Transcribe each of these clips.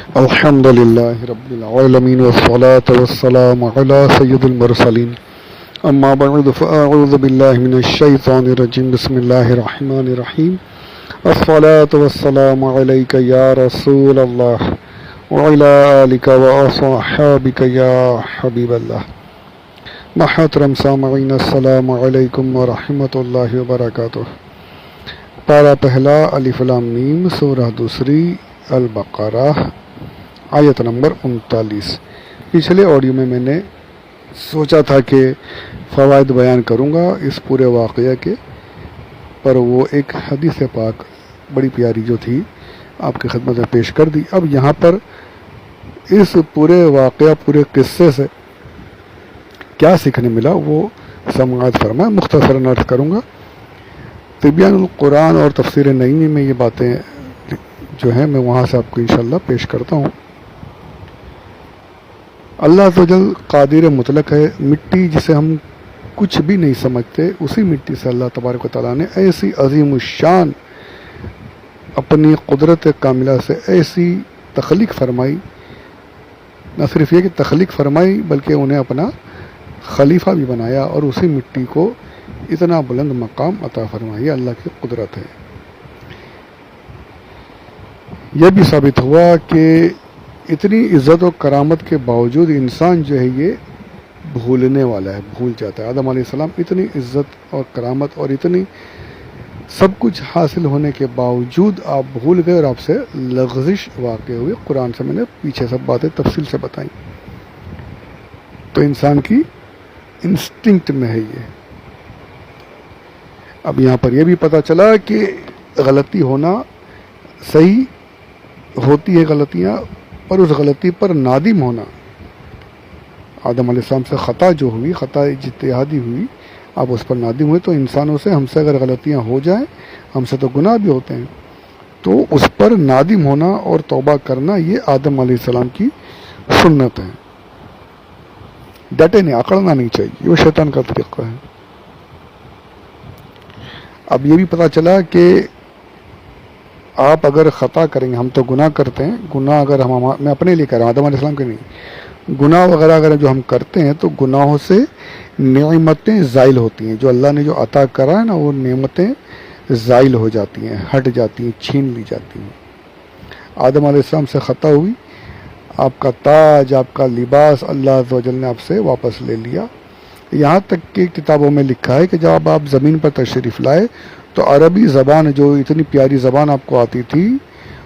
الحمد لله رب العالمين والصلاة والسلام على سيد المرسلين أما بعد فأعوذ بالله من الشيطان الرجيم بسم الله الرحمن الرحيم الصلاة والسلام عليك يا رسول الله وعلى آلك وأصحابك يا حبيب الله. محترم سامعین السلام علیکم ورحمۃ اللہ وبرکاتہ. پارہ پہلا الف لام میم، سورہ دوسری البقرہ، آیت نمبر 39. پچھلے آڈیو میں نے سوچا تھا کہ فوائد بیان کروں گا اس پورے واقعہ کے، پر وہ ایک حدیث پاک بڑی پیاری جو تھی آپ کی خدمت میں پیش کر دی. اب یہاں پر اس پورے واقعہ، پورے قصے سے کیا سیکھنے ملا وہ سماعت فرمائیں. مختصراً عرض کروں گا. طبیان القرآن اور تفسیر نعیمی میں یہ باتیں جو ہیں میں وہاں سے آپ کو انشاءاللہ پیش کرتا ہوں. اللہ عز و جل قادر مطلق ہے. مٹی جسے ہم کچھ بھی نہیں سمجھتے، اسی مٹی سے اللہ تبارک و تعالیٰ نے ایسی عظیم الشان اپنی قدرت کاملہ سے ایسی تخلیق فرمائی. نہ صرف یہ کہ تخلیق فرمائی بلکہ انہیں اپنا خلیفہ بھی بنایا، اور اسی مٹی کو اتنا بلند مقام عطا فرمائی. اللہ کی قدرت ہے. یہ بھی ثابت ہوا کہ اتنی عزت و کرامت کے باوجود انسان جو ہے یہ بھولنے والا ہے، بھول جاتا ہے. آدم علیہ السلام اتنی عزت اور کرامت اور اتنی سب کچھ حاصل ہونے کے باوجود آپ بھول گئے اور آپ سے لغزش واقع ہوئی. قرآن سے میں نے پیچھے سب باتیں تفصیل سے بتائیں. تو انسان کی انسٹنکٹ میں ہے یہ. اب یہاں پر یہ بھی پتہ چلا کہ غلطی ہونا صحیح ہوتی ہے، غلطیاں، پر اس غلطی پر نادم ہونا. آدم علیہ السلام سے خطا جو ہوئی، خطا اجتہادی ہوئی، آپ اس پر نادم ہوئے. تو انسانوں سے، ہم سے اگر غلطیاں ہو جائیں، ہم سے تو گناہ بھی ہوتے ہیں، تو اس پر نادم ہونا اور توبہ کرنا یہ آدم علیہ السلام کی سنت ہے. ڈٹے نہیں، اکڑنا نہیں چاہیے، وہ شیطان کا طریقہ ہے. اب یہ بھی پتہ چلا کہ آپ اگر خطا کریں گے، ہم تو گناہ کرتے ہیں، گناہ اگر میں اپنے لیے کہہ رہا ہوں، آدم علیہ السلام کے نہیں، گناہ وغیرہ اگر جو ہم کرتے ہیں تو گناہوں سے نعمتیں زائل ہوتی ہیں. جو اللہ نے جو عطا کرا ہے نا، وہ نعمتیں زائل ہو جاتی ہیں، ہٹ جاتی ہیں، چھین لی جاتی ہیں. آدم علیہ السلام سے خطا ہوئی، آپ کا تاج، آپ کا لباس اللہ عز و جل نے آپ سے واپس لے لیا. یہاں تک کہ کتابوں میں لکھا ہے کہ جب آپ زمین پر تشریف لائے تو عربی زبان، جو اتنی پیاری زبان آپ کو آتی تھی،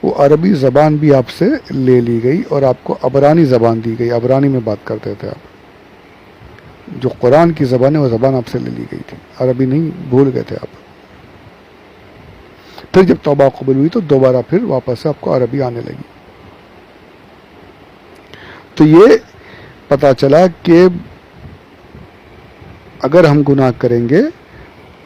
وہ عربی زبان بھی آپ سے لے لی گئی اور آپ کو عبرانی زبان دی گئی. عبرانی میں بات کرتے تھے آپ. جو قرآن کی زبان ہے وہ زبان آپ سے لے لی گئی تھی، عربی نہیں، بھول گئے تھے آپ. پھر جب توبہ قبول ہوئی تو دوبارہ پھر واپس سے آپ کو عربی آنے لگی. تو یہ پتہ چلا کہ اگر ہم گناہ کریں گے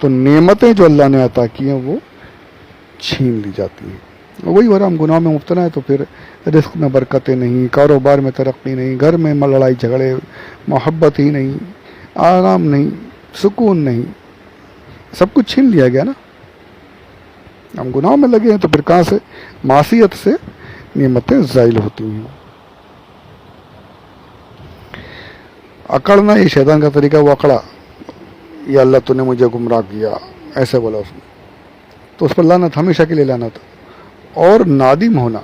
تو نعمتیں جو اللہ نے عطا کی ہیں وہ چھین لی جاتی ہیں. وہی ہو رہا، ہم گناہ میں مبتلا ہیں تو پھر رزق میں برکتیں نہیں، کاروبار میں ترقی نہیں، گھر میں لڑائی جھگڑے، محبت ہی نہیں، آرام نہیں، سکون نہیں، سب کچھ چھین لیا گیا نا. ہم گناہوں میں لگے ہیں تو پھر کہاں سے معصیت سے نعمتیں زائل ہوتی ہیں. اکڑنا یہ شیطان کا طریقہ. وہ اکڑا، یا اللہ تو نے مجھے گمراہ کیا، ایسے بولا اس نے، تو اس پر لعنت، ہمیشہ کے لیے لعنت. اور نادم ہونا،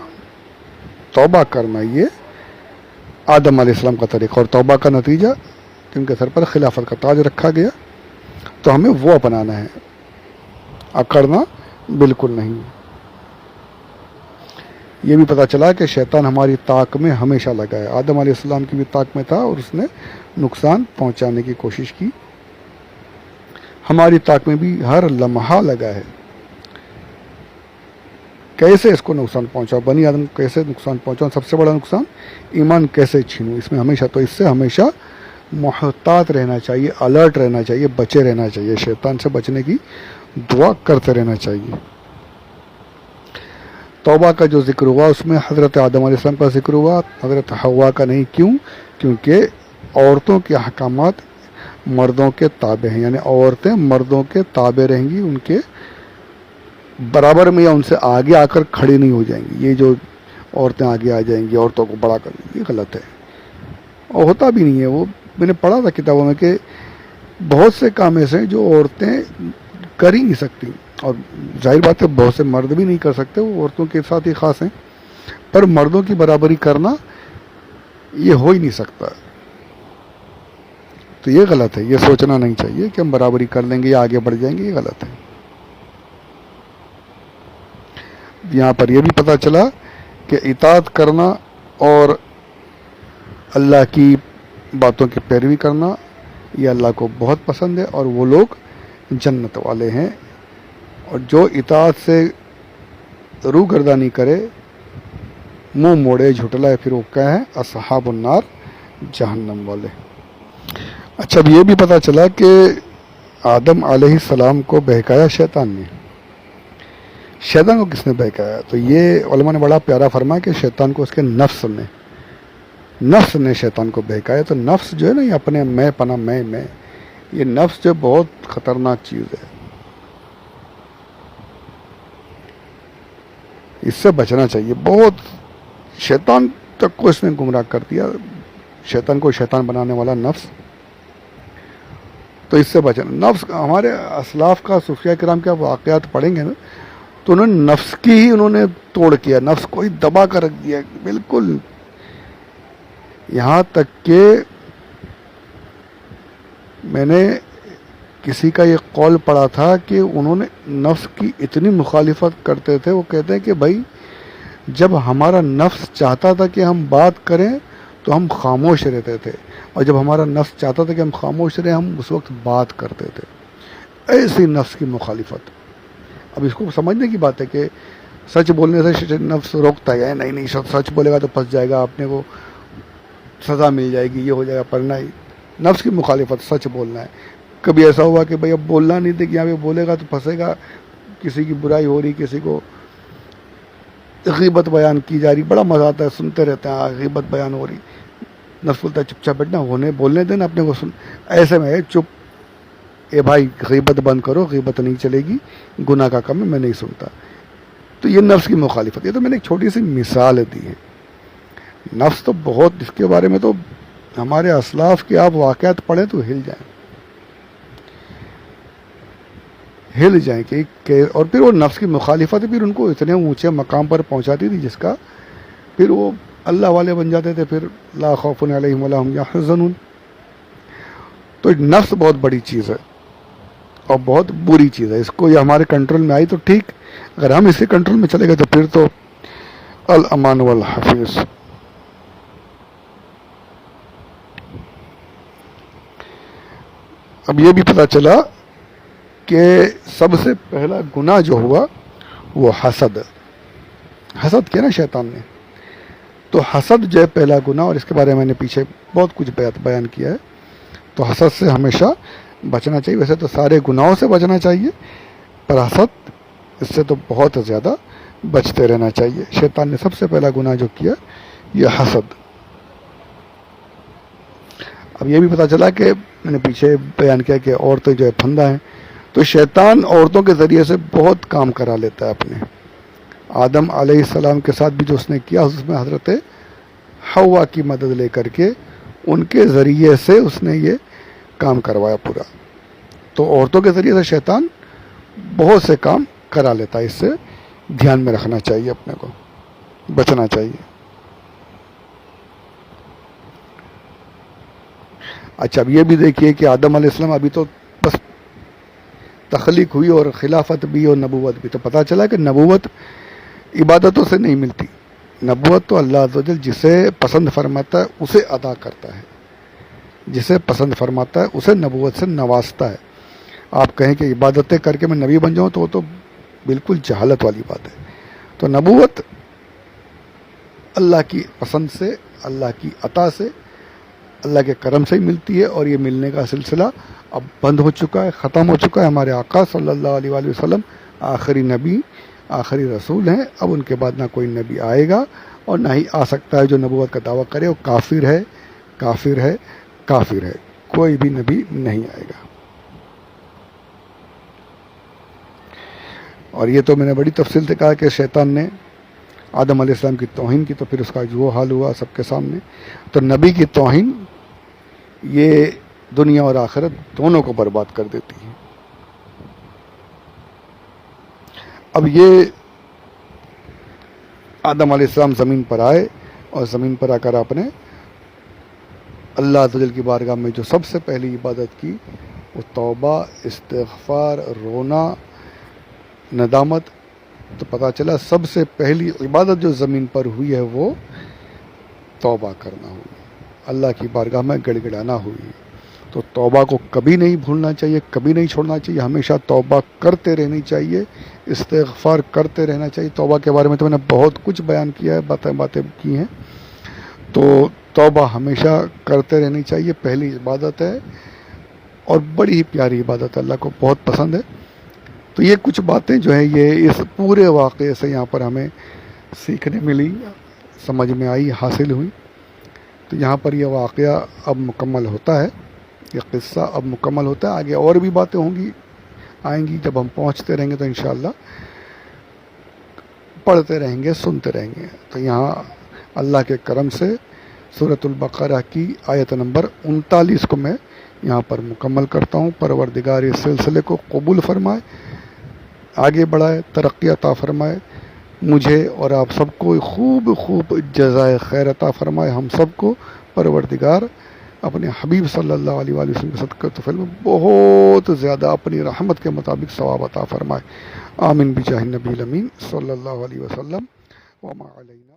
توبہ کرنا، یہ آدم علیہ السلام کا طریقہ. اور توبہ کا نتیجہ کہ ان کے سر پر خلافت کا تاج رکھا گیا، تو ہمیں وہ اپنانا ہے، اکڑنا بالکل نہیں. یہ بھی پتہ چلا کہ شیطان ہماری طاق میں ہمیشہ لگا ہے. آدم علیہ السلام کی بھی طاق میں تھا اور اس نے نقصان پہنچانے کی کوشش کی. ہماری طاق میں بھی ہر لمحہ لگا ہے. کیسے اس کو نقصان پہنچاؤ، بنی آدم کو کیسے نقصان پہنچاؤ، سب سے بڑا نقصان ایمان کیسے چھینوں، اس میں ہمیشہ. تو اس سے ہمیشہ محتاط رہنا چاہیے، الرٹ رہنا چاہیے، بچے رہنا چاہیے، شیطان سے بچنے کی دعا کرتے رہنا چاہیے. توبہ کا جو ذکر ہوا اس میں حضرت آدم علیہ السلام کا ذکر ہوا، حضرت حوا کا نہیں. کیوں؟ کیونکہ عورتوں کے احکامات مردوں کے تابع ہیں، یعنی عورتیں مردوں کے تابع رہیں گی، ان کے برابر میں یا ان سے آگے آ کر کھڑی نہیں ہو جائیں گی. یہ جو عورتیں آگے آ جائیں گی، عورتوں کو بڑا کر لیں گی، یہ غلط ہے اور ہوتا بھی نہیں ہے۔ وہ میں نے پڑھا تھا کتابوں میں کہ بہت سے کام ایسے ہیں جو عورتیں کر ہی نہیں سکتی، اور ظاہر بات ہے بہت سے مرد بھی نہیں کر سکتے، وہ عورتوں کے ساتھ ہی خاص ہیں، پر مردوں کی برابری کرنا یہ ہو ہی نہیں سکتا۔ تو یہ غلط ہے، یہ سوچنا نہیں چاہیے کہ ہم برابری کر لیں گے یا آگے بڑھ جائیں گے، یہ غلط ہے۔ یہاں پر یہ بھی پتہ چلا کہ اطاعت کرنا اور اللہ کی باتوں کی پیروی کرنا یہ اللہ کو بہت پسند ہے، اور وہ لوگ جنت والے ہیں، اور جو اطاعت سے روح گردانی کرے، منہ موڑے، جھٹلائے، پھر وہ کیا ہے؟ اصحاب النار، جہنم والے۔ اچھا، اب یہ بھی پتہ چلا کہ آدم علیہ السلام کو بہکایا شیطان نے۔ شیطان کو کس نے بہکایا؟ تو یہ علماء نے بڑا پیارا فرمایا کہ شیطان کو اس کے نفس نے شیطان کو بہکایا۔ تو نفس جو ہے نا، یہ اپنے میں پنا، میں یہ نفس جو بہت خطرناک چیز ہے، اس سے بچنا چاہیے۔ بہت شیطان تک کو اس نے گمراہ کر دیا، شیطان کو شیطان بنانے والا نفس، تو اس سے بچنا۔ نفس ہمارے اسلاف کا، صوفیاء کرام کے واقعات پڑھیں گے نا، تو انہوں نے نفس کی ہی توڑ کیا، نفس کو ہی دبا کر رکھ دیا بالکل، یہاں تک کہ میں نے کسی کا یہ قول پڑھا تھا کہ انہوں نے نفس کی اتنی مخالفت کرتے تھے، وہ کہتے ہیں کہ بھائی جب ہمارا نفس چاہتا تھا کہ ہم بات کریں تو ہم خاموش رہتے تھے، اور جب ہمارا نفس چاہتا تھا کہ ہم خاموش رہیں ہم اس وقت بات کرتے تھے۔ ایسی نفس کی مخالفت۔ اب اس کو سمجھنے کی بات ہے کہ سچ بولنے سے نفس روکتا ہے، نہیں سچ بولے گا تو پھنس جائے گا، اپنے کو سزا مل جائے گی، یہ ہو جائے گا، پر نہیں، نفس کی مخالفت سچ بولنا ہے۔ کبھی ایسا ہوا کہ بھئی اب بولنا نہیں تھے کہ یہاں پہ بولے گا تو پھنسے گا، کسی کی برائی ہو رہی، کسی کو غیبت بیان کی جا رہی، بڑا مزہ آتا ہے، سنتے رہتے ہیں، غیبت بیان ہو رہی، نفس بولتا ہے چپ چاپ بیٹھنا، بولنے دینا اپنے کو، ایسے میں چپ، اے بھائی غیبت بند کرو، غیبت نہیں چلے گی، گناہ کا کام ہے، میں نہیں سنتا۔ تو یہ نفس کی مخالفت۔ یہ تو میں نے ایک چھوٹی سی مثال دی ہے، نفس تو بہت، اس کے بارے میں تو ہمارے اسلاف کے آپ واقعات پڑھیں تو ہل جائیں کہ اور پھر وہ نفس کی مخالفت پھر ان کو اتنے اونچے مقام پر پہنچاتی تھی جس کا پھر وہ اللہ والے بن جاتے تھے، پھر لا خوف علیہم ولا هم یحزنون۔ تو نفس بہت بڑی چیز ہے اور بہت بری چیز ہے، اس کو یہ ہمارے کنٹرول میں آئی تو ٹھیک، اگر ہم اس کے کنٹرول میں چلے گئے تو پھر تو الامان والحفیظ۔ اب یہ بھی پتہ چلا کہ سب سے پہلا گناہ جو ہوا وہ حسد کیا نا شیطان نے، تو حسد جو ہے پہلا گناہ، اور اس کے بارے میں نے پیچھے بہت کچھ بیان کیا ہے۔ تو حسد سے ہمیشہ بچنا چاہیے، ویسے تو سارے گناہوں سے بچنا چاہیے، پر حسد اس سے تو بہت زیادہ بچتے رہنا چاہیے۔ شیطان نے سب سے پہلا گناہ جو کیا یہ حسد۔ اب یہ بھی پتہ چلا کہ میں نے پیچھے بیان کیا کہ عورتیں جو ہے پھندا ہیں، تو شیطان عورتوں کے ذریعے سے بہت کام کرا لیتا ہے اپنے۔ آدم علیہ السلام کے ساتھ بھی جو اس نے کیا، اس میں حضرت حوا کی مدد لے کر کے ان کے ذریعے سے اس نے یہ کام کروایا پورا۔ تو عورتوں کے ذریعے سے شیطان بہت سے کام کرا لیتا ہے، اس سے دھیان میں رکھنا چاہیے، اپنے کو بچنا چاہیے۔ اچھا، اب یہ بھی دیکھیے کہ آدم علیہ السلام ابھی تو بس تخلیق ہوئی، اور خلافت بھی اور نبوت بھی، تو پتہ چلا کہ نبوت عبادتوں سے نہیں ملتی، نبوت تو اللہ عز و جل جسے پسند فرماتا ہے اسے عطا کرتا ہے، جسے پسند فرماتا ہے اسے نبوت سے نوازتا ہے۔ آپ کہیں کہ عبادتیں کر کے میں نبی بن جاؤں تو وہ تو بالکل جہالت والی بات ہے۔ تو نبوت اللہ کی پسند سے، اللہ کی عطا سے، اللہ کے کرم سے ہی ملتی ہے، اور یہ ملنے کا سلسلہ اب بند ہو چکا ہے، ختم ہو چکا ہے۔ ہمارے آقا صلی اللہ علیہ وآلہ وسلم آخری نبی، آخری رسول ہیں، اب ان کے بعد نہ کوئی نبی آئے گا اور نہ ہی آ سکتا ہے۔ جو نبوت کا دعویٰ کرے وہ کافر ہے، کافر ہے، کافر ہے، کوئی بھی نبی نہیں آئے گا۔ اور یہ تو میں نے بڑی تفصیل سے کہا کہ شیطان نے آدم علیہ السلام کی توہین کی تو پھر اس کا جو حال ہوا سب کے سامنے. تو نبی کی توہین یہ دنیا اور آخرت دونوں کو برباد کر دیتی ہے. اب یہ آدم علیہ السلام زمین پر آئے اور زمین پر آ کر آپ نے اللہ عز و جل کی بارگاہ میں جو سب سے پہلی عبادت کی وہ توبہ، استغفار، رونا، ندامت. تو پتہ چلا سب سے پہلی عبادت جو زمین پر ہوئی ہے وہ توبہ کرنا ہوئی، اللہ کی بارگاہ میں گڑ گڑانا ہوئی. تو توبہ کو کبھی نہیں بھولنا چاہیے، کبھی نہیں چھوڑنا چاہیے، ہمیشہ توبہ کرتے رہنی چاہیے، استغفار کرتے رہنا چاہیے. توبہ کے بارے میں تو میں نے بہت کچھ بیان کیا ہے، باتیں کی ہیں. تو توبہ ہمیشہ کرتے رہنی چاہیے، پہلی عبادت ہے اور بڑی ہی پیاری عبادت ہے، اللہ کو بہت پسند ہے. تو یہ کچھ باتیں جو ہیں یہ اس پورے واقعے سے یہاں پر ہمیں سیکھنے ملی، سمجھ میں آئی، حاصل ہوئی. تو یہاں پر یہ واقعہ اب مکمل ہوتا ہے، یہ قصہ اب مکمل ہوتا ہے. آگے اور بھی باتیں آئیں گی جب ہم پہنچتے رہیں گے تو انشاءاللہ پڑھتے رہیں گے، سنتے رہیں گے. تو یہاں اللہ کے کرم سے سورۃ البقرہ کی آیت نمبر 39 کو میں یہاں پر مکمل کرتا ہوں. پروردگار اس سلسلے کو قبول فرمائے، آگے بڑھائے، ترقی عطا فرمائے، مجھے اور آپ سب کو خوب خوب جزائے خیر عطا فرمائے. ہم سب کو پروردگار اپنے حبیب صلی اللہ علیہ وآلہ وسلم کے صدقۃ فعل میں بہت زیادہ اپنی رحمت کے مطابق ثواب عطا فرمائے. آمین بجاہ النبی الامین صلی اللہ علیہ وسلم. وما علینا.